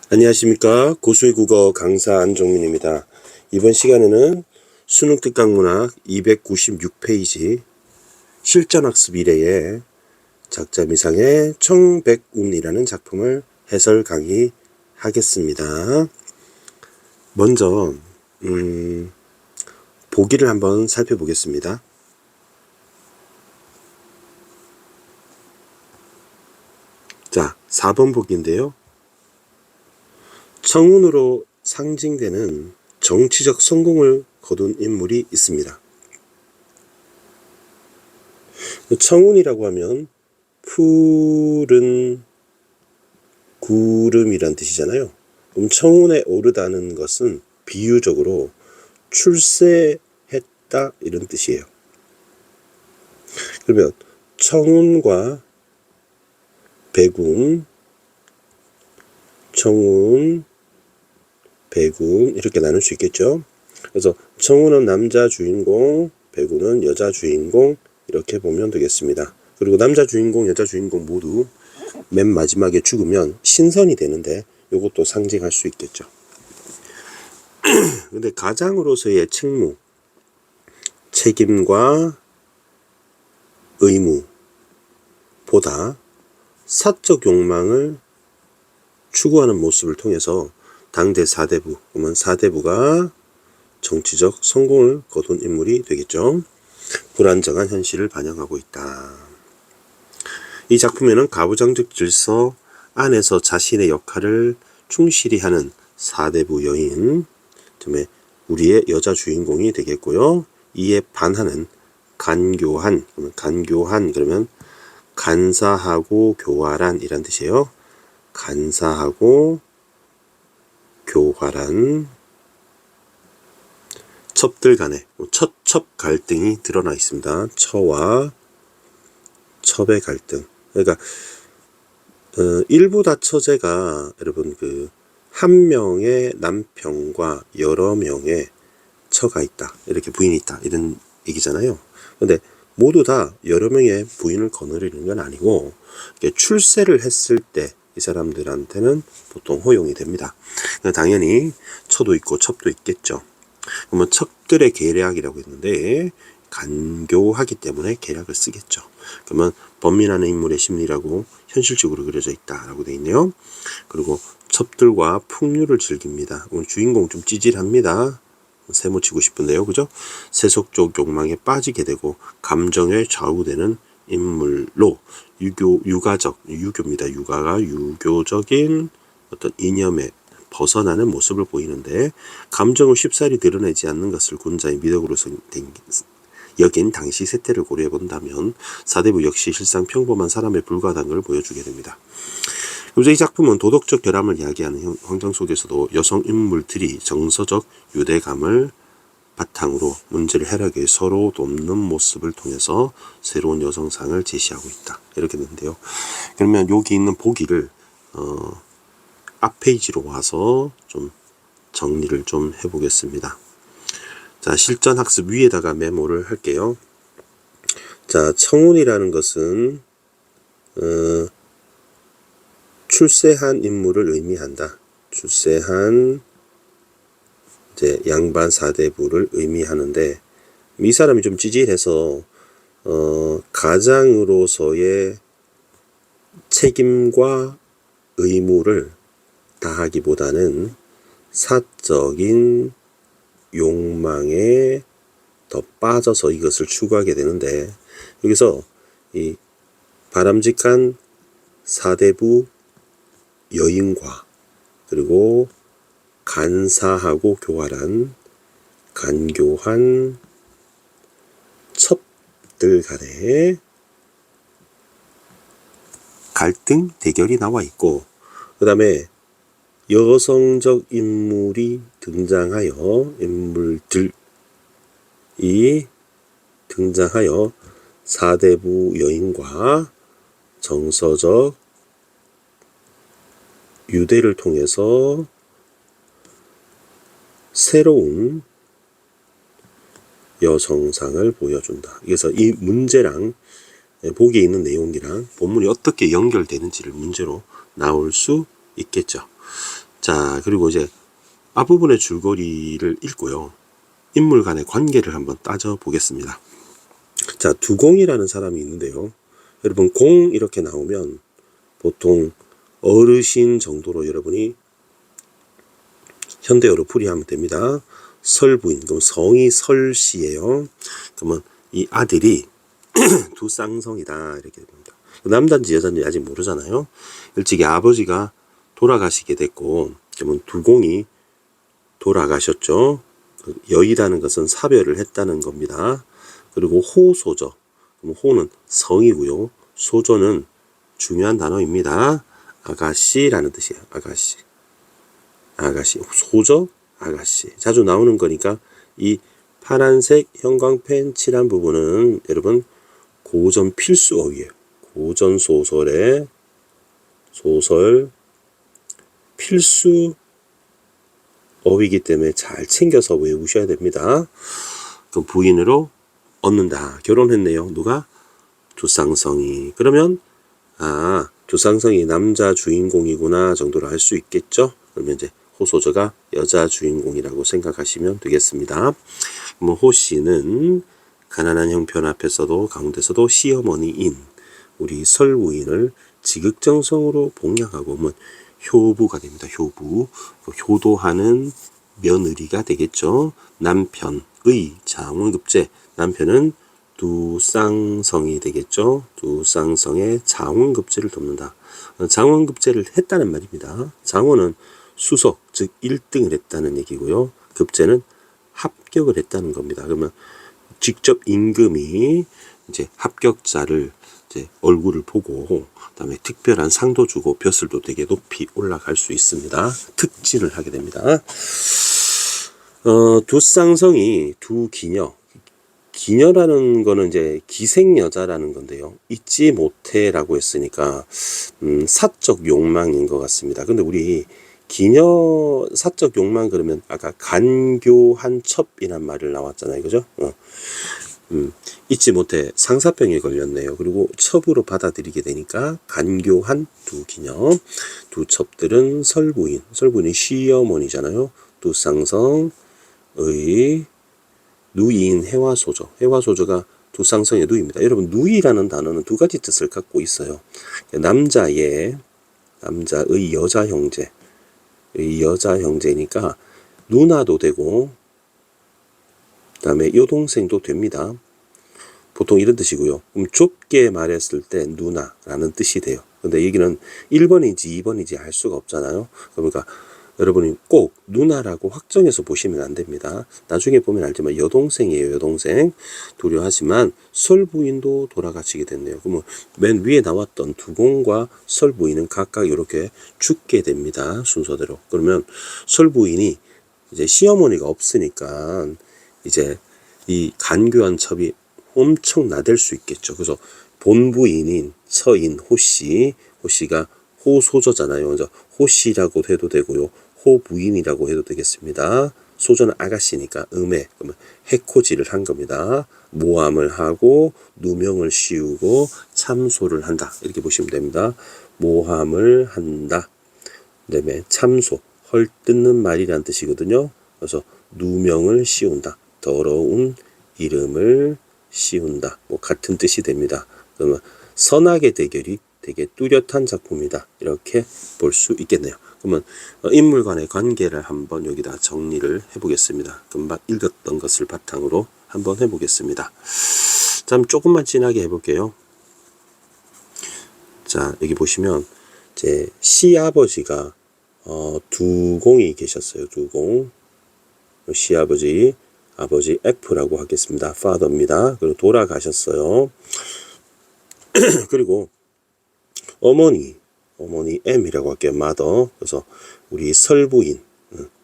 안녕하십니까. 고수의 국어 강사 안종민입니다. 이번 시간에는 수능 특강문학 296페이지 실전학습 1회의 작자미상의 청백운이라는 작품을 해설 강의하겠습니다. 먼저 보기를 한번 살펴보겠습니다. 자, 4번 보기인데요. 청운으로 상징되는 정치적 성공을 거둔 인물이 있습니다. 청운이라고 하면 푸른 구름이란 뜻이잖아요. 그럼 청운에 오르다는 것은 비유적으로 출세했다 이런 뜻이에요. 그러면 청운과 백운, 청운, 백운 이렇게 나눌 수 있겠죠. 그래서 청운은 남자 주인공, 백운은 여자 주인공 이렇게 보면 되겠습니다. 그리고 남자 주인공, 여자 주인공 모두 맨 마지막에 죽으면 신선이 되는데 이것도 상징할 수 있겠죠. 근데 가장으로서의 책무, 책임과 의무보다 사적 욕망을 추구하는 모습을 통해서 당대 사대부, 그러면 사대부가 정치적 성공을 거둔 인물이 되겠죠. 불안정한 현실을 반영하고 있다. 이 작품에는 가부장적 질서 안에서 자신의 역할을 충실히 하는 사대부 여인, 우리의 여자 주인공이 되겠고요. 이에 반하는 간교한 그러면 간사하고 교활한 이란 뜻이에요. 간사하고 교활한 첩들 간에 첩 갈등이 드러나 있습니다. 처와 첩의 갈등. 그러니까 일부 다처제가 여러분 한 명의 남편과 여러 명의 처가 있다, 이렇게 부인이 있다 이런 얘기잖아요. 근데 모두 다 여러 명의 부인을 거느리는 건 아니고 출세를 했을 때 이 사람들한테는 보통 허용이 됩니다. 당연히 처도 있고 첩도 있겠죠. 그러면 첩들의 계략이라고 했는데 간교하기 때문에 계략을 쓰겠죠. 그러면 범민하는 인물의 심리라고 현실적으로 그려져 있다라고 되어 있네요. 그리고 첩들과 풍류를 즐깁니다. 오늘 주인공 좀 찌질합니다. 세모 치고 싶은데요, 그죠? 세속적 욕망에 빠지게 되고 감정에 좌우되는 인물로 유교입니다. 유가가 유교적인 어떤 이념에 벗어나는 모습을 보이는데 감정을 쉽사리 드러내지 않는 것을 군자의 미덕으로서 여긴 당시 세태를 고려해 본다면 사대부 역시 실상 평범한 사람에 불과하다는 걸 보여주게 됩니다. 그래서 이 작품은 도덕적 결함을 이야기하는 환경 속에서도 여성 인물들이 정서적 유대감을 바탕으로 문제를 해결하기 위해 서로 돕는 모습을 통해서 새로운 여성상을 제시하고 있다, 이렇게 되는데요. 그러면 여기 있는 보기를 앞 페이지로 와서 좀 정리를 좀 해보겠습니다. 자, 실전 학습 위에다가 메모를 할게요. 자, 청운이라는 것은 출세한 인물을 의미한다. 출세한 이제 양반 사대부를 의미하는데 이 사람이 좀 찌질해서 가장으로서의 책임과 의무를 다하기보다는 사적인 욕망에 더 빠져서 이것을 추구하게 되는데, 여기서 이 바람직한 사대부 여인과 그리고 간사하고 교활한 간교한 첩들 간의 갈등 대결이 나와 있고, 그 다음에 여성적 인물들이 등장하여 사대부 여인과 정서적 유대를 통해서 새로운 여성상을 보여준다. 그래서 이 문제랑 보기에 있는 내용이랑 본문이 어떻게 연결되는지를 문제로 나올 수 있겠죠. 자, 그리고 이제 앞부분의 줄거리를 읽고요. 인물 간의 관계를 한번 따져 보겠습니다. 자, 두공이라는 사람이 있는데요. 여러분, 공 이렇게 나오면 보통 어르신 정도로 여러분이 현대어로 풀이하면 됩니다. 설부인, 그럼 성이 설씨예요. 그러면 이 아들이 두 쌍성이다 이렇게 됩니다. 남자인지 여자인지 아직 모르잖아요. 일찍이 아버지가 돌아가시게 됐고, 그러면 두공이 돌아가셨죠. 여의라는 것은 사별을 했다는 겁니다. 그리고 호소저, 그럼 호는 성이고요. 소저는 중요한 단어입니다. 아가씨라는 뜻이에요. 아가씨. 아가씨. 소저, 아가씨. 자주 나오는 거니까 이 파란색 형광펜 칠한 부분은 여러분 고전 필수 어휘예요. 고전 소설의 소설 필수 어휘이기 때문에 잘 챙겨서 외우셔야 됩니다. 그럼 부인으로 얻는다. 결혼했네요. 누가? 두쌍성이. 그러면 두쌍성이 남자 주인공이구나 정도로 알 수 있겠죠. 그러면 이제 호소저가 여자 주인공이라고 생각하시면 되겠습니다. 그럼 호씨는 가난한 형편 앞에서도 가운데서도 시어머니인 우리 설부인을 지극정성으로 봉양하고 뭐 효부가 됩니다. 효부. 효도하는 며느리가 되겠죠. 남편의 장원급제. 남편은 두쌍성이 되겠죠. 두쌍성의 장원급제를 돕는다. 장원급제를 했다는 말입니다. 장원은 수석, 즉 1등을 했다는 얘기고요. 급제는 합격을 했다는 겁니다. 그러면 직접 임금이 이제 합격자를 이제 얼굴을 보고 그다음에 특별한 상도 주고 벼슬도 되게 높이 올라갈 수 있습니다. 특진을 하게 됩니다. 두쌍성이 두기녀. 기녀라는 거는 이제 기생여자라는 건데요. 잊지 못해라고 했으니까 사적 욕망인 것 같습니다. 근데 우리 기녀 사적 욕망 그러면 아까 간교한 첩이란 말을 나왔잖아요. 그죠? 잊지 못해 상사병에 걸렸네요. 그리고 첩으로 받아들이게 되니까 간교한 두 기녀. 두 첩들은 설부인. 설부인이 시어머니잖아요. 두쌍성의 누이인 해화소저. 해화소저가 두쌍성의 누이입니다. 여러분 누이라는 단어는 두 가지 뜻을 갖고 있어요. 남자의 여자 형제. 여자 형제니까 누나도 되고 그다음에 여동생도 됩니다. 보통 이런 뜻이고요. 좁게 말했을 때 누나라는 뜻이 돼요. 근데 여기는 1번인지 2번인지 알 수가 없잖아요. 그러니까 여러분이 꼭 누나라고 확정해서 보시면 안 됩니다. 나중에 보면 알지만 여동생이에요. 여동생. 두려하지만 설부인도 돌아가시게 됐네요. 그러면 맨 위에 나왔던 두공과 설부인은 각각 이렇게 죽게 됩니다. 순서대로. 그러면 설부인이 이제 시어머니가 없으니까 이제 이 간교한 첩이 엄청 나댈 수 있겠죠. 그래서 본부인인 처인 호씨가 호소저잖아요. 그래서 호씨라고 해도 되고요. 호부인이라고 해도 되겠습니다. 소저는 아가씨니까 음해, 그러면 해코지를 한 겁니다. 모함을 하고 누명을 씌우고 참소를 한다. 이렇게 보시면 됩니다. 모함을 한다. 그다음에 참소, 헐뜯는 말이란 뜻이거든요. 그래서 누명을 씌운다. 더러운 이름을 씌운다. 뭐 같은 뜻이 됩니다. 그러면 선악의 대결이 되게 뚜렷한 작품이다. 이렇게 볼 수 있겠네요. 그러면 인물 간의 관계를 한번 여기다 정리를 해보겠습니다. 금방 읽었던 것을 바탕으로 한번 해보겠습니다. 자, 조금만 진하게 해볼게요. 자, 여기 보시면 제 시아버지가 두공이 계셨어요. 두공. 시아버지, 아버지 F라고 하겠습니다. father입니다. 그리고 돌아가셨어요. 그리고 어머니 M이라고 할게요. mother. 그래서 우리 설부인,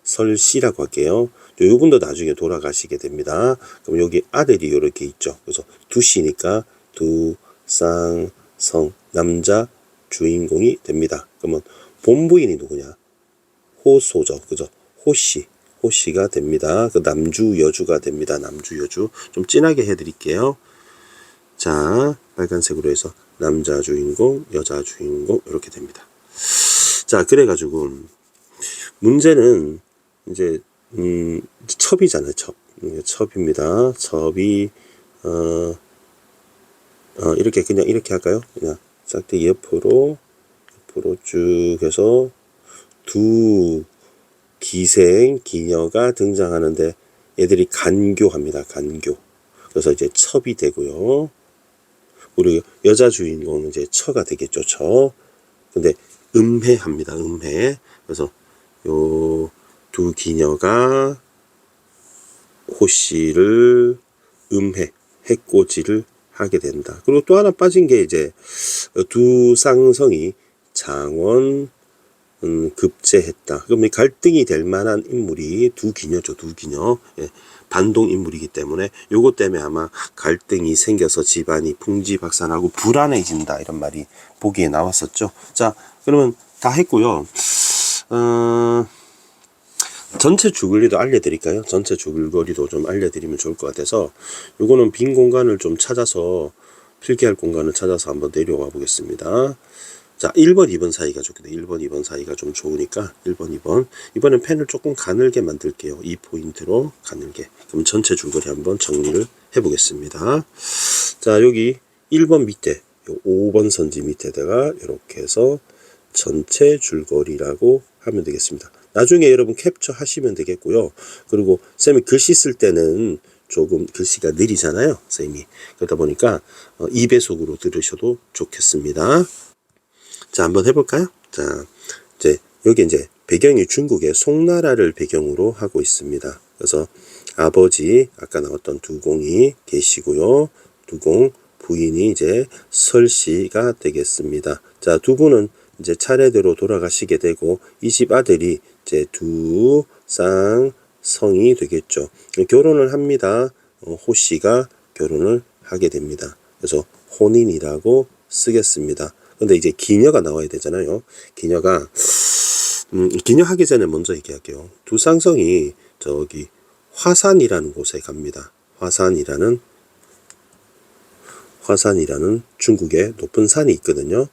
설씨라고 할게요. 요분도 나중에 돌아가시게 됩니다. 그럼 여기 아들이 이렇게 있죠. 그래서 두씨니까 두쌍성 남자 주인공이 됩니다. 그러면 본부인이 누구냐? 호소죠. 그죠? 호씨가 됩니다. 그 남주 여주가 됩니다. 남주 여주. 좀 진하게 해드릴게요. 자, 빨간색으로 해서 남자 주인공, 여자 주인공 이렇게 됩니다. 자, 그래가지고 문제는 이제 첩이잖아요. 첩. 첩입니다. 첩이 이렇게 그냥 이렇게 할까요? 그냥 싹대 옆으로 쭉 해서 두 기생 기녀가 등장하는데 애들이 간교합니다. 간교. 그래서 이제 첩이 되고요. 우리 여자 주인공은 이제 처가 되겠죠. 처. 근데 음해합니다. 음해. 그래서 요 두 기녀가 호씨를 해코지를 하게 된다. 그리고 또 하나 빠진 게 이제 두 쌍성이 장원 급제했다. 그럼 갈등이 될 만한 인물이 두 기녀죠. 두 기녀. 예, 반동 인물이기 때문에 요것 때문에 아마 갈등이 생겨서 집안이 풍지박산하고 불안해진다 이런 말이 보기에 나왔었죠. 자, 그러면 다 했고요. 전체 줄거리도 알려드릴까요? 전체 줄거리도 좀 알려드리면 좋을 것 같아서 요거는 빈 공간을 좀 찾아서 필기할 공간을 찾아서 한번 내려와 보겠습니다. 자, 1번, 2번 사이가 좋겠네. 1번, 2번 사이가 좀 좋으니까 1번, 2번. 이번엔 펜을 조금 가늘게 만들게요. 이 포인트로 가늘게. 그럼 전체 줄거리 한번 정리를 해보겠습니다. 자, 여기 1번 밑에 5번 선지 밑에다가 이렇게 해서 전체 줄거리라고 하면 되겠습니다. 나중에 여러분 캡처 하시면 되겠고요. 그리고 쌤이 글씨 쓸 때는 조금 글씨가 느리잖아요. 쌤이. 그러다 보니까 2배속으로 들으셔도 좋겠습니다. 자, 한번 해볼까요? 자, 이제 여기 이제 배경이 중국의 송나라를 배경으로 하고 있습니다. 그래서 아버지 아까 나왔던 두공이 계시고요. 두공 부인이 이제 설씨가 되겠습니다. 자, 두 분은 이제 차례대로 돌아가시게 되고 이 집 아들이 이제 두 쌍성이 되겠죠. 결혼을 합니다. 호씨가 결혼을 하게 됩니다. 그래서 혼인이라고 쓰겠습니다. 근데 이제 기녀가 나와야 되잖아요. 기녀가 기녀 하기 전에 먼저 얘기할게요. 두 쌍성이 저기 화산이라는 곳에 갑니다. 화산이라는 중국의 높은 산이 있거든요.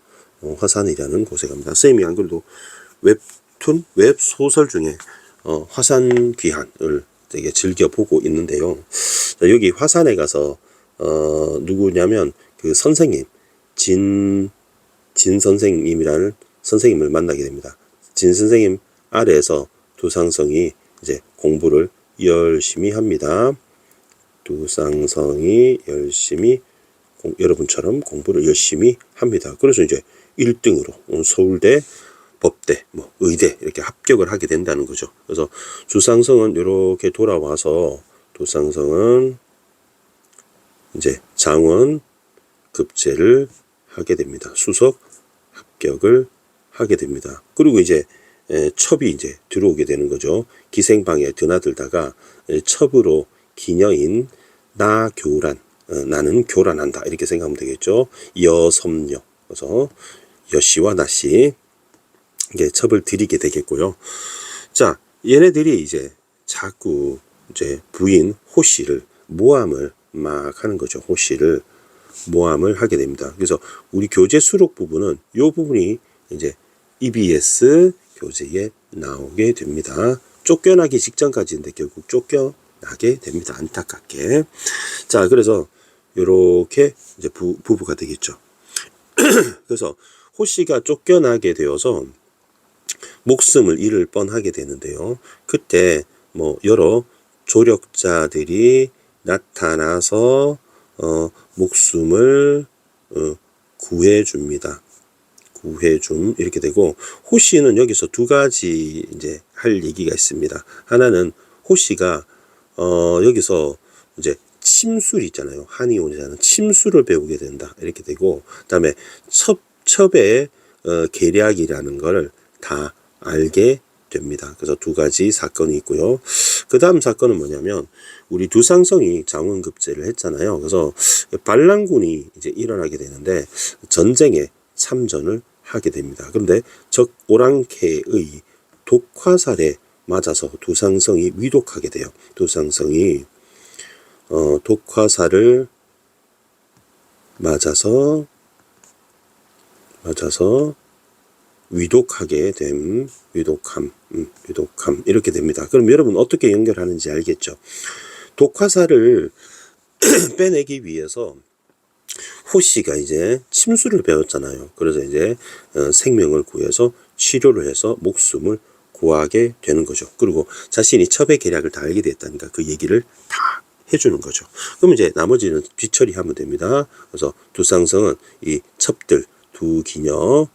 화산이라는 곳에 갑니다. 쌤이 안 그래도 웹툰, 웹소설 중에 화산 귀환을 되게 즐겨보고 있는데요. 자, 여기 화산에 가서 누구냐면 그 선생님 진 선생님이라는 선생님을 만나게 됩니다. 진 선생님 아래에서 두 쌍성이 이제 공부를 열심히 합니다. 두 쌍성이 열심히 여러분처럼 공부를 열심히 합니다. 그래서 이제 1등으로 서울대, 법대, 뭐 의대 이렇게 합격을 하게 된다는 거죠. 그래서 주상성은 이렇게 돌아와서 두쌍성은 이제 장원 급제를 하게 됩니다. 수석 합격을 하게 됩니다. 그리고 이제 첩이 이제 들어오게 되는 거죠. 기생방에 드나들다가 첩으로 기녀인 나교란, 나는 교란한다 이렇게 생각하면 되겠죠. 여섬녀, 그래서 여씨와 나씨 이게 첩을 들이게 되겠고요. 자, 얘네들이 이제 자꾸 이제 부인 호씨를 모함을 막 하는 거죠. 호씨를 모함을 하게 됩니다. 그래서 우리 교재 수록 부분은 이 부분이 이제 EBS 교재에 나오게 됩니다. 쫓겨나기 직전까지인데 결국 쫓겨나게 됩니다. 안타깝게. 자, 그래서 이렇게 이제 부부가 되겠죠. 그래서 호씨가 쫓겨나게 되어서 목숨을 잃을 뻔하게 되는데요. 그때 뭐 여러 조력자들이 나타나서 목숨을 구해줍니다. 구해줌 이렇게 되고 호씨는 여기서 두 가지 이제 할 얘기가 있습니다. 하나는 호씨가 여기서 이제 침술 있잖아요. 한의원에서는 침술을 배우게 된다 이렇게 되고 그다음에 첩의 계략이라는 걸 다 알게 됩니다. 그래서 두 가지 사건이 있고요. 그 다음 사건은 뭐냐면 우리 두쌍성이 장원급제를 했잖아요. 그래서 반란군이 이제 일어나게 되는데 전쟁에 참전을 하게 됩니다. 그런데 적 오랑캐의 독화살에 맞아서 두쌍성이 위독하게 돼요. 두쌍성이 독화살을 맞아서 위독하게 됨, 위독함, 위독함 이렇게 됩니다. 그럼 여러분 어떻게 연결하는지 알겠죠? 독화살을 빼내기 위해서 호씨가 이제 침수를 배웠잖아요. 그래서 이제 생명을 구해서 치료를 해서 목숨을 구하게 되는 거죠. 그리고 자신이 첩의 계략을 다 알게 됐다니까 그 얘기를 다 해주는 거죠. 그럼 이제 나머지는 뒤처리하면 됩니다. 그래서 두상성은 이 첩들 두 기녀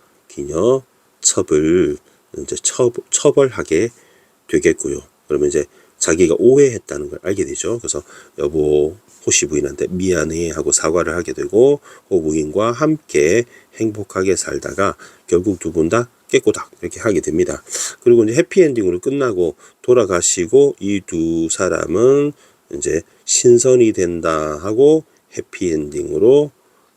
첩을 이제 처벌하게 되겠고요. 그러면 이제 자기가 오해했다는 걸 알게 되죠. 그래서 여보 호씨 부인한테 미안해 하고 사과를 하게 되고 호 부인과 함께 행복하게 살다가 결국 두 분 다 깨꼬닥 이렇게 하게 됩니다. 그리고 이제 해피엔딩으로 끝나고 돌아가시고 이 두 사람은 이제 신선이 된다 하고 해피엔딩으로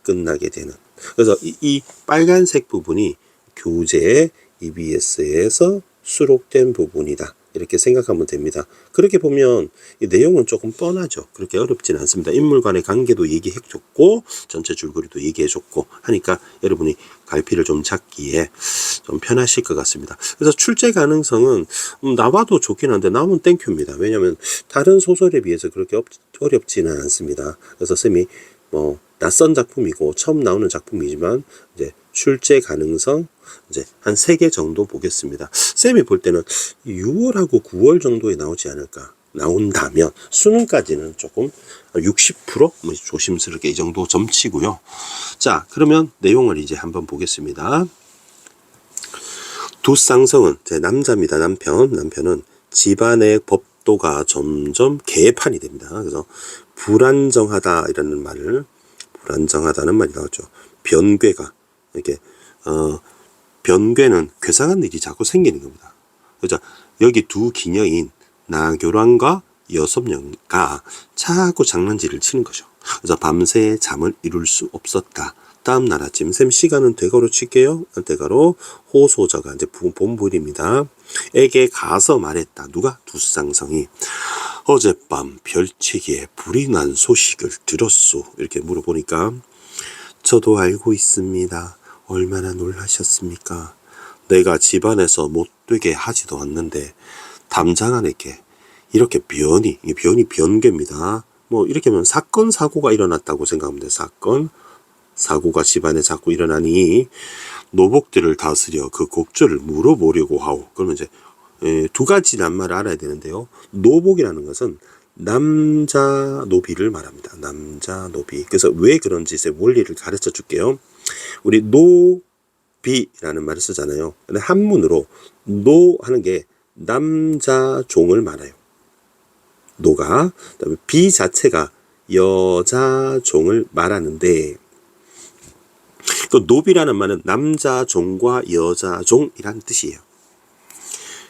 끝나게 되는. 그래서 이 빨간색 부분이 교재 EBS에서 수록된 부분이다. 이렇게 생각하면 됩니다. 그렇게 보면 이 내용은 조금 뻔하죠. 그렇게 어렵지는 않습니다. 인물 간의 관계도 얘기해줬고 전체 줄거리도 얘기해줬고 하니까 여러분이 갈피를 좀 잡기에 좀 편하실 것 같습니다. 그래서 출제 가능성은 나와도 좋긴 한데 나오면 땡큐입니다. 왜냐하면 다른 소설에 비해서 그렇게 어렵지는 않습니다. 그래서 쌤이 뭐 낯선 작품이고 처음 나오는 작품이지만 이제 출제 가능성 이제 한 3개 정도 보겠습니다. 쌤이 볼 때는 6월하고 9월 정도에 나오지 않을까. 나온다면 수능까지는 조금 60% 뭐 조심스럽게 이 정도 점치고요. 자, 그러면 내용을 이제 한번 보겠습니다. 두쌍성은 제 남자입니다. 남편은 집안의 법도가 점점 개판이 됩니다. 그래서 불안정하다는 말이 나왔죠. 변괴가 이렇게 변괴는 괴상한 일이 자꾸 생기는 겁니다. 그래서 여기 두 기녀인 나교란과 여섭녀가 자꾸 장난질을 치는 거죠. 그래서 밤새 잠을 이룰 수 없었다. 다음 날 아침 쌤 시간은 대가로 칠게요. 대가로 호소저가 이제 본불입니다. 에게 가서 말했다. 누가? 두쌍성이 어젯밤 별책에 불이 난 소식을 들었소. 이렇게 물어보니까 저도 알고 있습니다. 얼마나 놀라셨습니까? 내가 집안에서 못되게 하지도 않는데 담장안에게 이렇게 변이 변괴입니다. 뭐 이렇게 하면 사건 사고가 일어났다고 생각하면 돼요. 사건 사고가 집안에 자꾸 일어나니 노복들을 다스려 그 곡절을 물어보려고 하오. 그러면 이제 두 가지 낱말을 알아야 되는데요. 노복이라는 것은 남자 노비를 말합니다. 남자 노비. 그래서 왜 그런지 제 원리를 가르쳐 줄게요. 우리 노비라는 말을 쓰잖아요. 근데 한문으로 노 하는 게 남자 종을 말해요. 노가. 그다음에 비 자체가 여자 종을 말하는데 또 노비라는 말은 남자 종과 여자 종이라는 뜻이에요.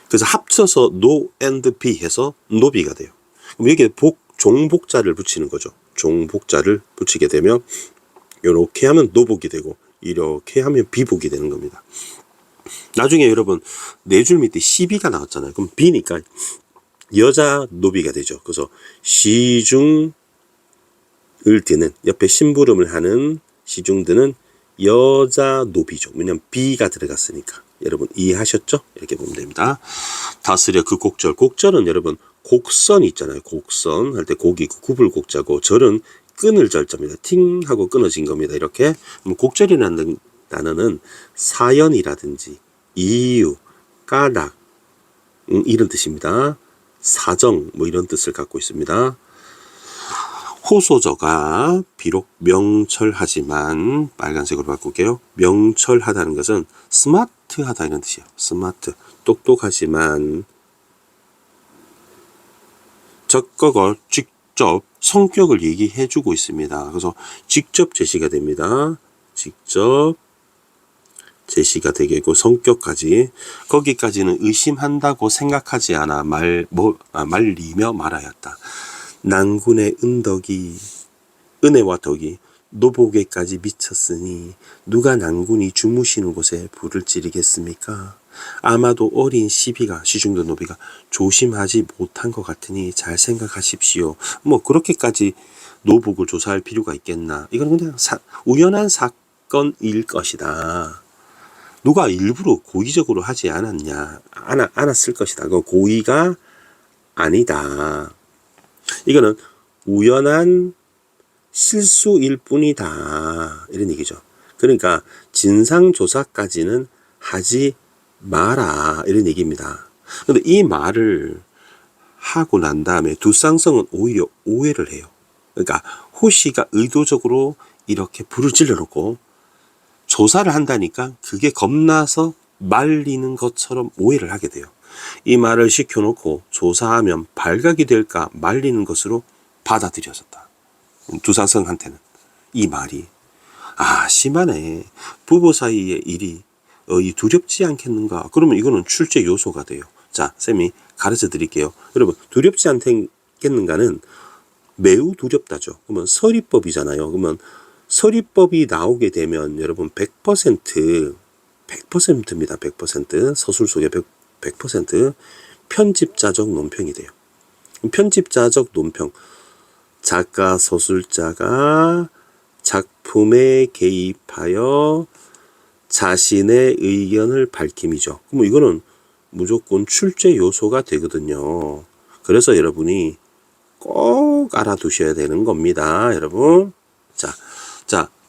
그래서 합쳐서 노 앤드 비 해서 노비가 돼요. 그럼 여기에 종복자를 붙이는 거죠. 종복자를 붙이게 되면 이렇게 하면 노복이 되고 이렇게 하면 비복이 되는 겁니다. 나중에 여러분 네 줄 밑에 시비가 나왔잖아요. 그럼 비니까 여자 노비가 되죠. 그래서 시중을 드는 옆에 심부름을 하는 시중드는 여자 노비죠. 왜냐면 비가 들어갔으니까. 여러분 이해하셨죠? 이렇게 보면 됩니다. 다스려 그 곡절은 여러분 곡선이 있잖아요. 곡선 할 때 곡이 구불곡자고 절은 끊을 절자입니다. 팅 하고 끊어진 겁니다. 이렇게 곡절이라는 단어는 사연이라든지 이유, 까닭 이런 뜻입니다. 사정 뭐 이런 뜻을 갖고 있습니다. 호소저가 비록 명철하지만 빨간색으로 바꿀게요. 명철하다는 것은 스마트하다 이런 뜻이에요. 스마트 똑똑하지만 적극을 직접 성격을 얘기해주고 있습니다. 그래서 직접 제시가 됩니다. 직접 제시가 되겠고 성격까지 거기까지는 의심한다고 생각하지 않아 말리며 말하였다. 난군의 은혜와 덕이 노복에까지 미쳤으니 누가 난군이 주무시는 곳에 불을 지르겠습니까? 아마도 어린 시중도 노비가 조심하지 못한 것 같으니 잘 생각하십시오. 뭐 그렇게까지 노복을 조사할 필요가 있겠나? 이건 그냥 우연한 사건일 것이다. 누가 일부러 고의적으로 하지 않았을 것이다. 그건 고의가 아니다. 이거는 우연한 실수일 뿐이다. 이런 얘기죠. 그러니까 진상조사까지는 하지 마라. 이런 얘기입니다. 근데 이 말을 하고 난 다음에 두쌍성은 오히려 오해를 해요. 그러니까 호 씨가 의도적으로 이렇게 불을 질러 놓고 조사를 한다니까 그게 겁나서 말리는 것처럼 오해를 하게 돼요. 이 말을 시켜놓고 조사하면 발각이 될까 말리는 것으로 받아들여졌다. 두쌍성한테는 이 말이 심하네. 부부 사이의 일이 두렵지 않겠는가? 그러면 이거는 출제 요소가 돼요. 자, 쌤이 가르쳐 드릴게요. 여러분, 두렵지 않겠는가는 매우 두렵다죠. 그러면 서리법이잖아요. 그러면 서리법이 나오게 되면 여러분 100%입니다. 100%. 서술 속에 100% 편집자적 논평이 돼요. 편집자적 논평. 작가, 서술자가 작품에 개입하여 자신의 의견을 밝힘이죠. 그럼 이거는 무조건 출제 요소가 되거든요. 그래서 여러분이 꼭 알아두셔야 되는 겁니다. 여러분. 자,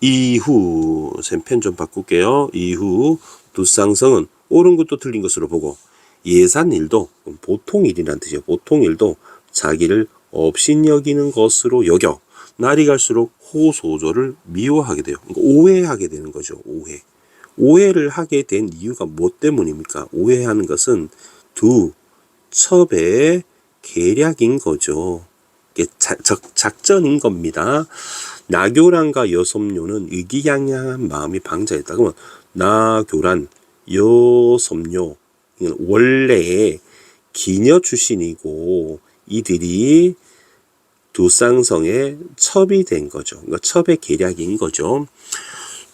이후, 쌤 펜 좀 바꿀게요. 이후, 두쌍성은 옳은 것도 틀린 것으로 보고, 예산일도, 보통 일이란 뜻이에요. 보통 일도 자기를 업신여기는 것으로 여겨, 날이 갈수록 호소조를 미워하게 돼요. 그러니까 오해하게 되는 거죠. 오해를 하게 된 이유가 뭐 때문입니까? 오해하는 것은 두 첩의 계략인 거죠. 작전인 겁니다. 나교란과 여섬료는 의기양양한 마음이 방자했다. 그러면 나교란, 여섬료 원래 기녀 출신이고 이들이 두쌍성의 첩이 된 거죠. 그러니까 첩의 계략인 거죠.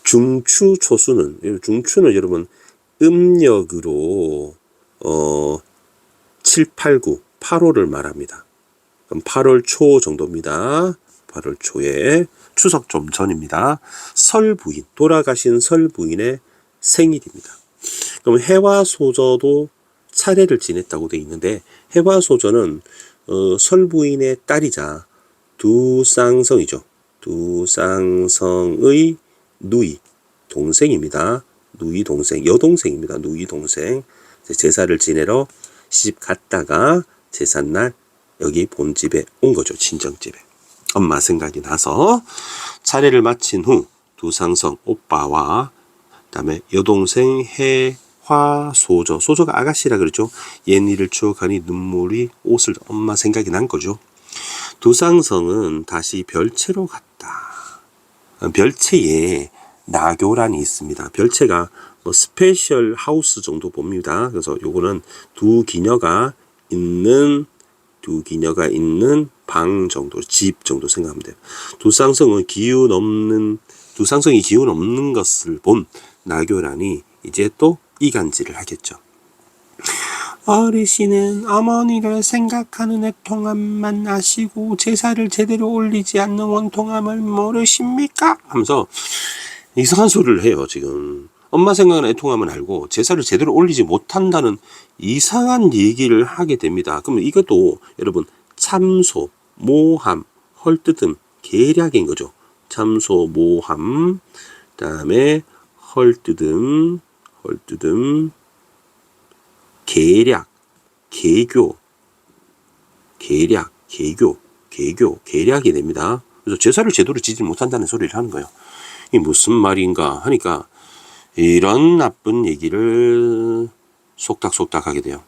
중추는 여러분 음력으로 7, 8, 9, 8월을 말합니다. 그럼 8월 초 정도입니다. 8월 초에 추석 좀 전입니다. 설부인, 돌아가신 설부인의 생일입니다. 그럼 해화소저도 차례를 지냈다고 되어 있는데 해화소저는 설부인의 딸이자 두쌍성이죠. 두쌍성의 누이 동생입니다. 누이 동생, 여동생입니다. 누이 동생. 제사를 지내러 시집 갔다가 제삿날 여기 본집에 온 거죠. 친정집에. 엄마 생각이 나서 차례를 마친 후 두쌍성 오빠와 그다음에 여동생 해화소저, 소저가 아가씨라 그랬죠. 옛일을 추억하니 눈물이 옷을 엄마 생각이 난 거죠. 두쌍성은 다시 별채로 갔다. 별채에 나교란이 있습니다. 별채가 뭐 스페셜 하우스 정도 봅니다. 그래서 요거는 두 기녀가 있는 방 정도, 집 정도 생각하면 돼요. 두쌍성이 기운 없는 것을 본 나교란이 이제 또 이간질을 하겠죠. 어르신은 어머니를 생각하는 애통함만 아시고 제사를 제대로 올리지 않는 원통함을 모르십니까? 하면서 이상한 소리를 해요. 지금 엄마 생각하는 애통함은 알고 제사를 제대로 올리지 못한다는 이상한 얘기를 하게 됩니다. 그러면 이것도 여러분 참소, 모함, 헐뜯음, 계략인 거죠. 참소, 모함, 그다음에 헐뜯음, 계략, 계략이 됩니다. 그래서 제사를 제대로 지지 못한다는 소리를 하는 거예요. 이게 무슨 말인가 하니까 이런 나쁜 얘기를 속닥속닥 하게 돼요.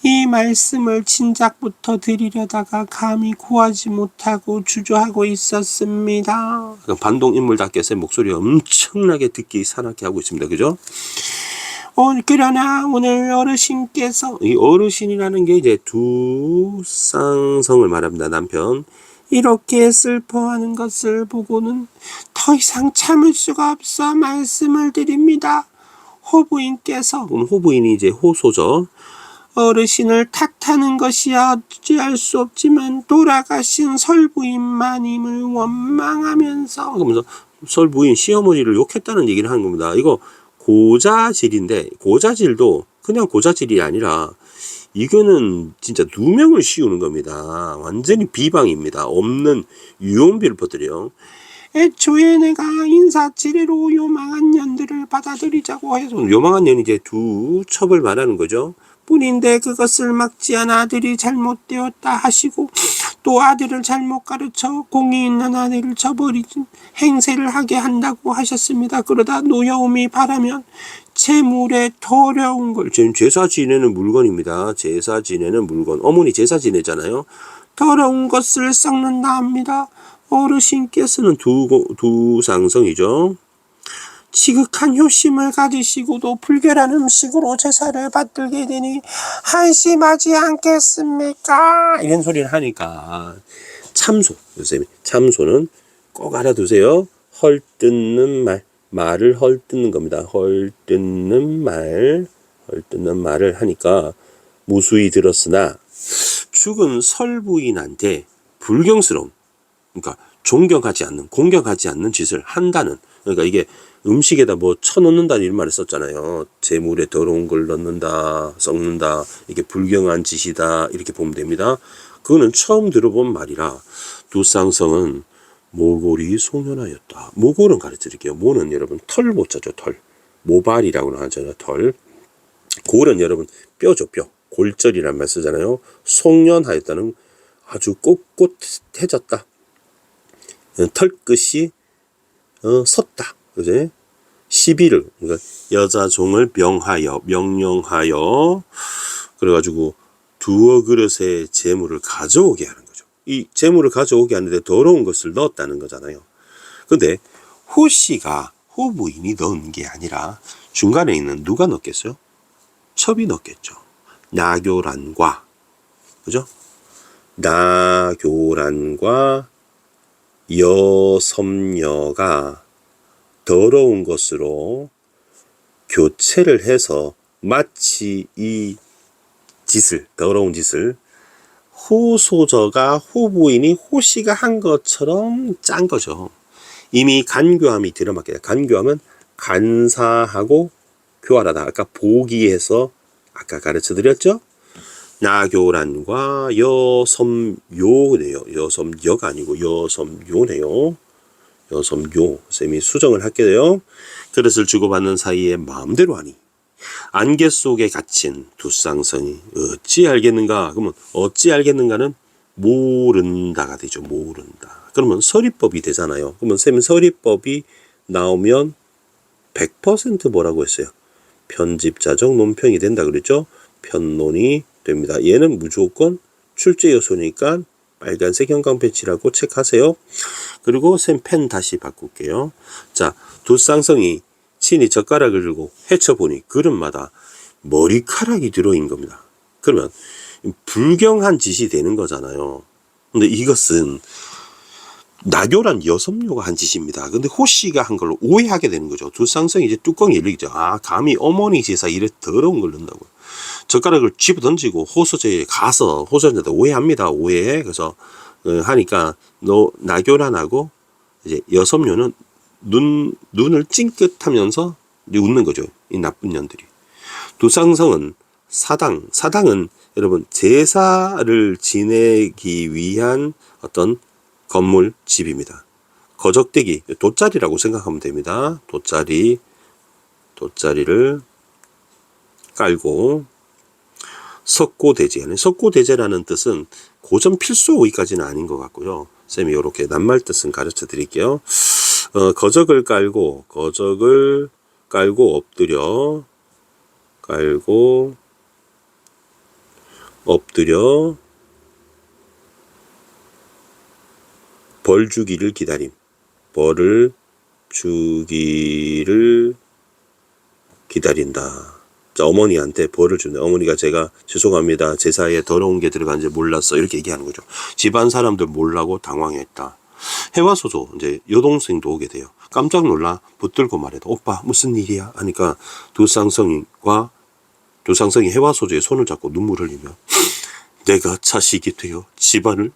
이 말씀을 진작부터 드리려다가 감히 구하지 못하고 주저하고 있었습니다. 반동인물답게 목소리 엄청나게 듣기 사납게 하고 있습니다. 그죠? 그러나 오늘 어르신께서, 이 어르신이라는 게 이제 두쌍성을 말합니다. 남편. 이렇게 슬퍼하는 것을 보고는 더 이상 참을 수가 없어 말씀을 드립니다. 호부인께서, 호부인이 이제 호소죠. 어르신을 탓하는 것이야 어찌할 수 없지만 돌아가신 설부인 마님을 원망하면서, 그러면서 설부인 시어머니를 욕했다는 얘기를 하는 겁니다. 이거 고자질인데, 고자질도 그냥 고자질이 아니라 이거는 진짜 누명을 씌우는 겁니다. 완전히 비방입니다. 없는 유언비를 퍼뜨려요. 애초에 내가 인사치레로 요망한 년들을 받아들이자고 해서, 요망한 년이 이제 두 첩을 말하는 거죠. 뿐인데 그것을 막지 않아 아들이 잘못되었다 하시고 또 아들을 잘못 가르쳐 공이 있는 아내를 저버리진 행세를 하게 한다고 하셨습니다. 그러다 노여움이 바라면 재물에 더러운 걸, 지금 제사 지내는 물건입니다. 제사 지내는 물건, 어머니 제사 지내잖아요. 더러운 것을 썩는다 합니다. 어르신께서는 두 상성이죠. 지극한 효심을 가지시고도 불결한 음식으로 제사를 받들게 되니 한심하지 않겠습니까? 이런 소리를 하니까 참소, 선생님, 참소는 꼭 알아두세요. 헐뜯는 말, 말을 헐뜯는 겁니다. 헐뜯는 말을 하니까 무수히 들었으나 죽은 설부인한테 불경스러움, 그러니까 존경하지 않는, 공경하지 않는 짓을 한다는, 그러니까 이게 음식에다 뭐 쳐넣는다 이런 말을 썼잖아요. 재물에 더러운 걸 넣는다, 썩는다, 이게 불경한 짓이다, 이렇게 보면 됩니다. 그거는 처음 들어본 말이라 두쌍성은 모골이 송년하였다. 모골은 가르쳐드릴게요. 모는 여러분 털 모자죠. 털. 모발이라고 하잖아요. 털. 골은 여러분 뼈죠. 뼈. 골절이란 말 쓰잖아요. 송년하였다는 아주 꼿꼿해졌다. 털끝이 섰다. 그지? 시비를, 그러니까 여자 종을 명령하여 그래가지고 두어 그릇의 재물을 가져오게 하는 거죠. 이 재물을 가져오게 하는데 더러운 것을 넣었다는 거잖아요. 근데 호씨가, 호부인이 넣은 게 아니라 중간에 있는 누가 넣겠어요? 첩이 넣겠죠. 나교란과, 그죠? 나교란과 여섬녀가 더러운 것으로 교체를 해서 마치 이 짓을, 더러운 짓을 호소저가, 호부인이, 호씨가 한 것처럼 짠 거죠. 이미 간교함이 들어맞게, 간교함은 간사하고 교활하다. 아까 보기에서 아까 가르쳐 드렸죠. 나교란과 여섬요네요. 여섬여가 아니고 여섬요네요. 여섬요. 쌤이 수정을 할게요. 그릇을 주고받는 사이에 마음대로 하니 안개 속에 갇힌 두쌍성이 어찌 알겠는가? 그러면 어찌 알겠는가는 모른다가 되죠. 모른다. 그러면 서리법이 되잖아요. 그러면 쌤은 서리법이 나오면 100% 뭐라고 했어요? 편집자적 논평이 된다 그랬죠? 편논이 됩니다. 얘는 무조건 출제 요소니까 빨간색 형광펜 칠하고 체크하세요. 그리고 쌤 펜 다시 바꿀게요. 자, 두쌍성이 친히 젓가락을 들고 헤쳐보니 그릇마다 머리카락이 들어있는 겁니다. 그러면 불경한 짓이 되는 거잖아요. 근데 이것은 나교란 여섬료가 한 짓입니다. 근데 호씨가 한 걸로 오해하게 되는 거죠. 두쌍성이 이제 뚜껑이 열리죠. 아, 감히 어머니 제사 이래 더러운 걸 넣는다고. 젓가락을 집어 던지고 호소제에 가서 호소제한테 오해합니다. 오해. 그래서 하니까 나교란하고 이제 여섬료는 눈을 찡긋하면서 웃는 거죠. 이 나쁜 년들이. 두쌍성은 사당은 여러분 제사를 지내기 위한 어떤 건물, 집입니다. 거적대기, 돗자리라고 생각하면 됩니다. 돗자리를 깔고 석고대제. 석고대제라는 뜻은 고전 필수어휘까지는 아닌 것 같고요. 쌤이 이렇게 낱말 뜻은 가르쳐 드릴게요. 거적을 깔고 엎드려 벌 주기를 기다림. 벌을 주기를 기다린다. 자, 어머니한테 벌을 주네. 어머니가 제가 죄송합니다. 제사에 더러운 게 들어간지 몰랐어. 이렇게 얘기하는 거죠. 집안 사람들 몰라고 당황했다. 해와소조, 이제 여동생도 오게 돼요. 깜짝 놀라 붙들고 말해도 오빠 무슨 일이야? 하니까 두쌍성이 해와소조의 손을 잡고 눈물 흘리며 내가 자식이 되어 집안을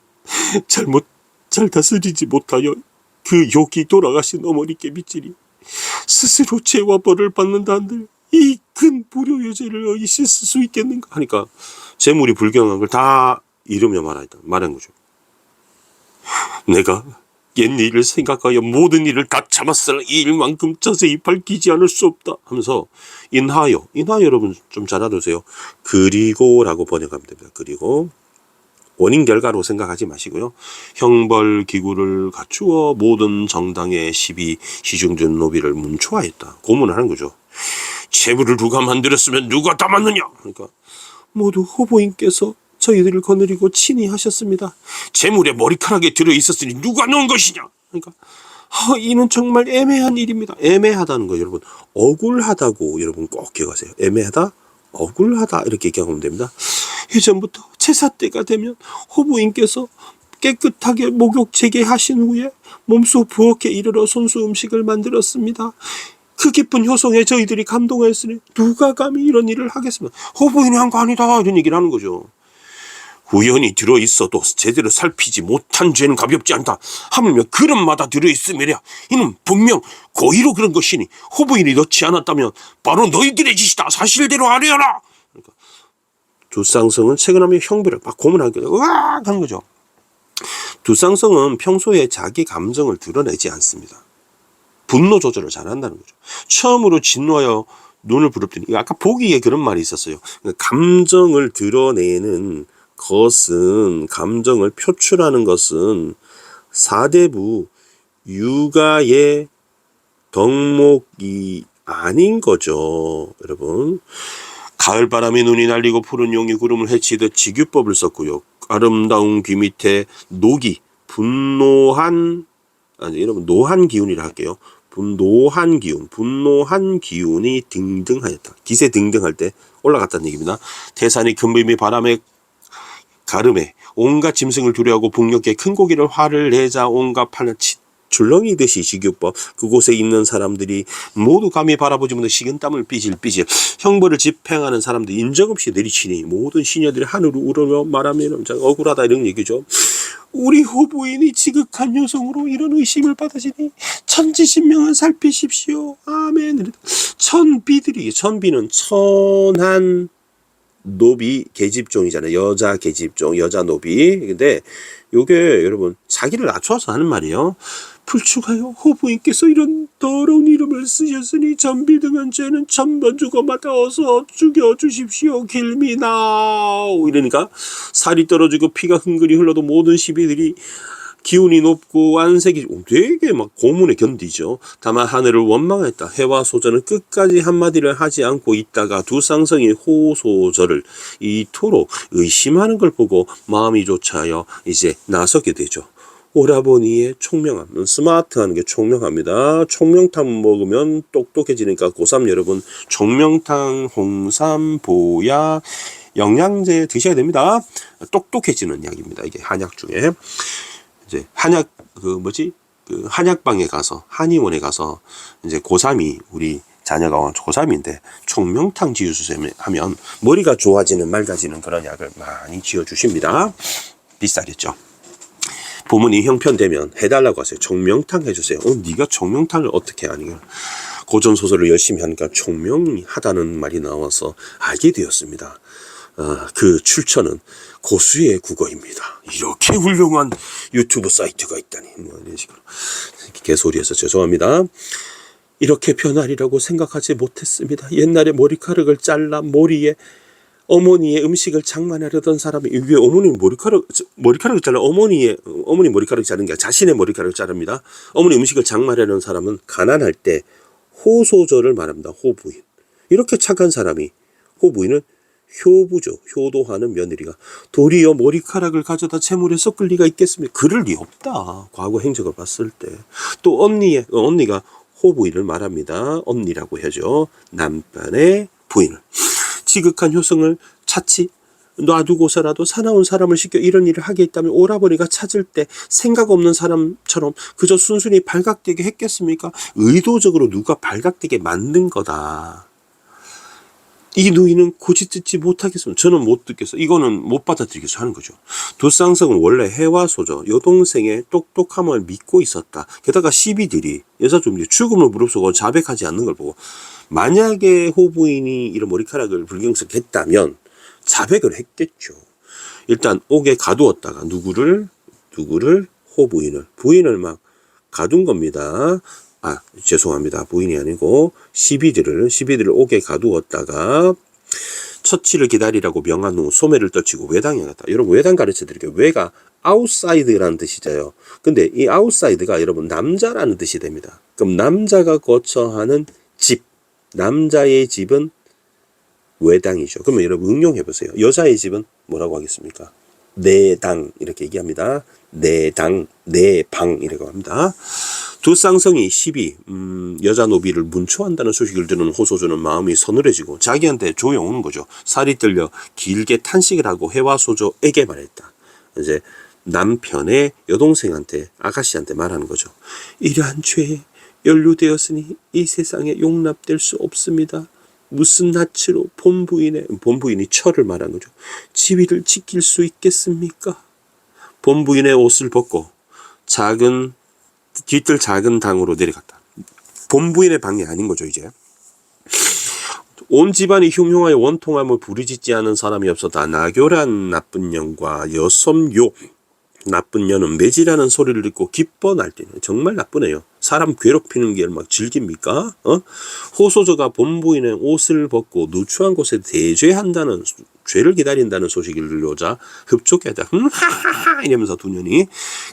잘 다스리지 못하여 그 욕이 돌아가신 어머니께 미치리 스스로 죄와 벌을 받는다 한들 이 큰 불효의 죄를 어이 씻을 수 있겠는가 하니까 재물이 불경한 걸 다 이르며 말한 거죠. 내가 옛일을 생각하여 모든 일을 다 참았으나 이 일만큼 자세히 밝히지 않을 수 없다 하면서 인하여 여러분 좀 잘 알아두세요. 그리고라고 번역하면 됩니다. 그리고 원인 결과로 생각하지 마시고요. 형벌 기구를 갖추어 모든 정당의 시비 시중된 노비를 문초하였다. 고문을 하는 거죠. 재물을 누가 만들었으면 누가 담았느냐. 그러니까 모두 후보인께서 저희들을 거느리고 친히 하셨습니다. 재물에 머리카락이 들어있었으니 누가 넣은 것이냐. 그러니까 이는 정말 애매한 일입니다. 애매하다는 거 여러분 억울하다고 여러분 꼭 기억하세요. 애매하다, 억울하다 이렇게 기억하면 됩니다. 예전부터 제사 때가 되면 호부인께서 깨끗하게 목욕 재개하신 후에 몸소 부엌에 이르러 손수 음식을 만들었습니다. 그 깊은 효성에 저희들이 감동하였으니 누가 감히 이런 일을 하겠습니까? 호부인이 한 거 아니다 이런 얘기를 하는 거죠. 우연히 들어있어도 제대로 살피지 못한 죄는 가볍지 않다. 하물며 그릇마다 들어있으면야 이는 분명 고의로 그런 것이니 호부인이 넣지 않았다면 바로 너희들의 짓이다. 사실대로 아뢰어라. 그러니까 두쌍성은 체근하며 형벌을 막 고문하는 거죠. 으악 하는 거죠. 두쌍성은 평소에 자기 감정을 드러내지 않습니다. 분노 조절을 잘한다는 거죠. 처음으로 진노하여 눈을 부릅뜨니 아까 보기에 그런 말이 있었어요. 감정을 드러내는 것은 감정을 표출하는 것은 사대부 육아의 덕목이 아닌 거죠. 여러분 가을바람에 눈이 날리고 푸른 용이 구름을 헤치듯 직유법을 썼고요. 아름다운 귀 밑에 녹이 분노한 여러분 노한 기운이라 할게요. 노한 기운, 분노한 기운이 등등하였다. 기세 등등할 때 올라갔다는 얘기입니다. 태산이 금빔이 바람에 가름에 온갖 짐승을 두려워하고 북녘에 큰 고기를 화를 내자 온갖 판을 줄렁이듯이 직유법 그곳에 있는 사람들이 모두 감히 바라보지 못해 식은땀을 삐질삐질 형벌을 집행하는 사람들 인정없이 내리치니 모든 시녀들이 하늘을 우러며 말하면 억울하다 이런 얘기죠. 우리 호부인이 지극한 여성으로 이런 의심을 받으시니 천지신명을 살피십시오. 아멘. 천비는 천한 노비 계집종이잖아요. 여자 계집종, 여자 노비. 근데 요게 여러분 자기를 낮춰서 하는 말이에요. 불축하여 호부인께서 이런 더러운 이름을 쓰셨으니 전비 등한 죄는 천번 죽어마다 어서 죽여주십시오. 길미나오. 이러니까 살이 떨어지고 피가 흥글이 흘러도 모든 시비들이 기운이 높고 안색이 되게 막 고문에 견디죠. 다만 하늘을 원망했다. 해와 소전은 끝까지 한마디를 하지 않고 있다가 두쌍성이 호소절을 이토록 의심하는 걸 보고 마음이 좋자여 이제 나서게 되죠. 오라버니의 총명함, 스마트한 게 총명합니다. 총명탕 먹으면 똑똑해지니까 고3 여러분 총명탕, 홍삼, 보약, 영양제 드셔야 됩니다. 똑똑해지는 약입니다. 이게 한약 중에 이제 한약 한약방에 가서 한의원에 가서 이제 고3이 우리 자녀가 고3인데 총명탕 지어주세요 하면 머리가 좋아지는 맑아지는 그런 약을 많이 지어주십니다. 비싸겠죠. 부모님 형편되면 해달라고 하세요. 총명탕 해주세요. 네가 총명탕을 어떻게 하니? 고전소설을 열심히 하니까 총명하다는 말이 나와서 알게 되었습니다. 그 출처는 고수의 국어입니다. 이렇게 훌륭한 유튜브 사이트가 있다니. 이런 식으로 개소리해서 죄송합니다. 이렇게 변하리라고 생각하지 못했습니다. 옛날에 머리카락을 잘라 머리에 어머니의 음식을 장만하려던 사람이 이게 어머니 머리카락을 잘라 어머니 머리카락을 자른 게 아니라 자신의 머리카락을 자릅니다. 어머니 음식을 장만하려는 사람은 가난할 때 호소절을 말합니다. 호부인. 이렇게 착한 사람이 호부인은 효부죠. 효도하는 며느리가 도리어 머리카락을 가져다 재물에 섞을 리가 있겠습니까? 그럴 리 없다. 과거 행적을 봤을 때. 또 언니가 호부인을 말합니다. 언니라고 하죠. 남편의 부인을. 지극한 효성을 차치 놔두고서라도 사나운 사람을 시켜 이런 일을 하게 있다면 오라버니가 찾을 때 생각 없는 사람처럼 그저 순순히 발각되게 했겠습니까? 의도적으로 누가 발각되게 만든 거다. 이 누이는 고지 듣지 못하겠습니다. 저는 못 듣겠어. 이거는 못 받아들이겠어 하는 거죠. 두쌍성은 원래 해와소죠. 여동생의 똑똑함을 믿고 있었다. 게다가 시비들이 여자 좀 죽음을 무릅쓰고 자백하지 않는 걸 보고 만약에 호부인이 이런 머리카락을 불경색했다면 자백을 했겠죠. 일단 옥에 가두었다가 누구를 호부인을 부인을 막 가둔 겁니다. 죄송합니다. 부인이 아니고 시비들을 옥에 가두었다가 처치를 기다리라고 명한 후 소매를 떨치고 외당에 갔다. 여러분 외당 가르쳐 드릴게요. 외가 아웃사이드라는 뜻이잖아요. 근데 이 아웃사이드가 여러분 남자라는 뜻이 됩니다. 그럼 남자가 거처하는 집, 남자의 집은 외당이죠. 그러면 여러분 응용해 보세요. 여자의 집은 뭐라고 하겠습니까? 내당 이렇게 얘기합니다. 내당, 내방 이라고 합니다. 두쌍성이 시비, 여자 노비를 문초한다는 소식을 듣는 호소조는 마음이 서늘해지고 자기한테 조여오는 거죠. 살이 떨려 길게 탄식을 하고 해와소조에게 말했다. 이제 남편의 여동생한테 아가씨한테 말하는 거죠. 이러한 죄에 연루되었으니 이 세상에 용납될 수 없습니다. 무슨 낯으로 본부인이 철을 말한 거죠. 지위를 지킬 수 있겠습니까? 본부인의 옷을 벗고 뒤뜰 작은 당으로 내려갔다. 본부인의 방이 아닌 거죠, 이제. 온 집안이 흉흉하여 원통함을 부르짖지 않은 사람이 없었다. 나교란 나쁜 년과 여섬요 나쁜 년은 매질하는 소리를 듣고 기뻐 날뛰네. 정말 나쁘네요. 사람 괴롭히는 게 막 즐깁니까? 호소저가 본부인의 옷을 벗고 누추한 곳에 대죄한다는 죄를 기다린다는 소식을 들려오자 흡족하다. 하하하 이러면서 두 년이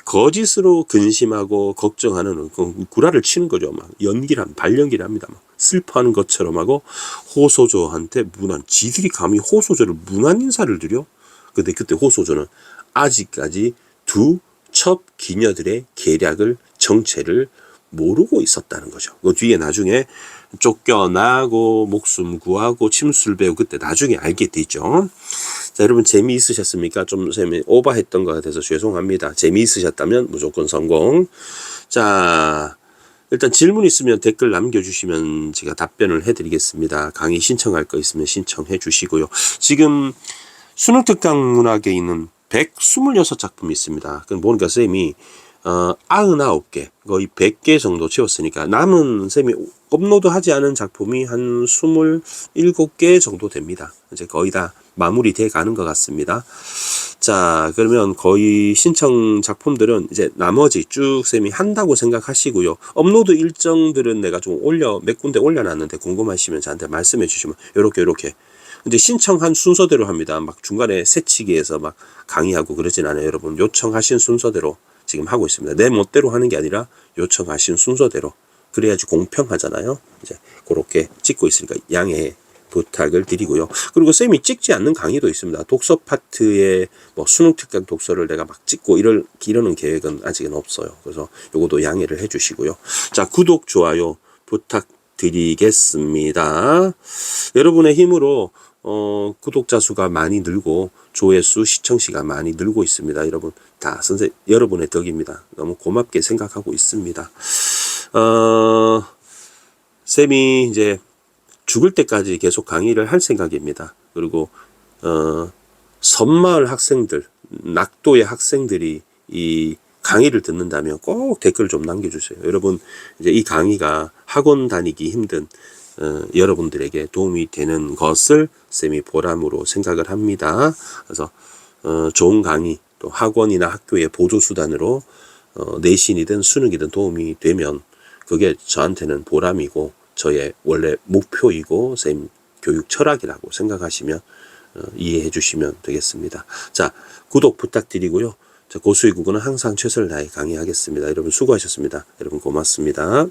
거짓으로 근심하고 걱정하는 구라를 치는 거죠. 막 발연기를 합니다. 막 슬퍼하는 것처럼 하고 호소저한테 지들이 감히 호소저를 문안 인사를 드려? 근데 그때 호소저는 아직까지 두 첩 기녀들의 계략을 정체를 모르고 있었다는 거죠. 그 뒤에 나중에 쫓겨나고 목숨 구하고 침술 배우고 그때 나중에 알게 되죠. 자, 여러분 재미있으셨습니까? 좀 오버했던 것 같아서 죄송합니다. 재미있으셨다면 무조건 성공. 자, 일단 질문 있으면 댓글 남겨주시면 제가 답변을 해드리겠습니다. 강의 신청할 거 있으면 신청해 주시고요. 지금 수능특강 문학에 있는 126작품이 있습니다. 그럼 보니까 쌤이 99개, 거의 100개 정도 채웠으니까 남은 쌤이 업로드하지 않은 작품이 한 27개 정도 됩니다. 이제 거의 다 마무리돼 가는 것 같습니다. 자, 그러면 거의 신청 작품들은 이제 나머지 쭉 쌤이 한다고 생각하시고요. 업로드 일정들은 내가 좀 몇 군데 올려놨는데 궁금하시면 저한테 말씀해 주시면 요렇게 이제 신청한 순서대로 합니다. 막 중간에 새치기해서 막 강의하고 그러진 않아요. 여러분 요청하신 순서대로 지금 하고 있습니다. 내 멋대로 하는 게 아니라 요청하신 순서대로. 그래야지 공평하잖아요. 이제 그렇게 찍고 있으니까 양해 부탁을 드리고요. 그리고 쌤이 찍지 않는 강의도 있습니다. 독서 파트에 뭐 수능 특강 독서를 내가 막 찍고 이러는 계획은 아직은 없어요. 그래서 요것도 양해를 해주시고요. 자, 구독, 좋아요 부탁드리겠습니다. 여러분의 힘으로 구독자 수가 많이 늘고 조회수, 시청시가 많이 늘고 있습니다. 여러분 다 여러분의 덕입니다. 너무 고맙게 생각하고 있습니다. 쌤이 이제 죽을 때까지 계속 강의를 할 생각입니다. 그리고 섬마을 학생들, 낙도의 학생들이 이 강의를 듣는다면 꼭 댓글 좀 남겨주세요. 여러분 이제 이 강의가 학원 다니기 힘든 여러분들에게 도움이 되는 것을 쌤이 보람으로 생각을 합니다. 그래서 좋은 강의, 또 학원이나 학교의 보조수단으로 내신이든 수능이든 도움이 되면 그게 저한테는 보람이고 저의 원래 목표이고 쌤 교육 철학이라고 생각하시면 이해해 주시면 되겠습니다. 자, 구독 부탁드리고요. 고수의 국어는 항상 최선을 다해 강의하겠습니다. 여러분 수고하셨습니다. 여러분 고맙습니다.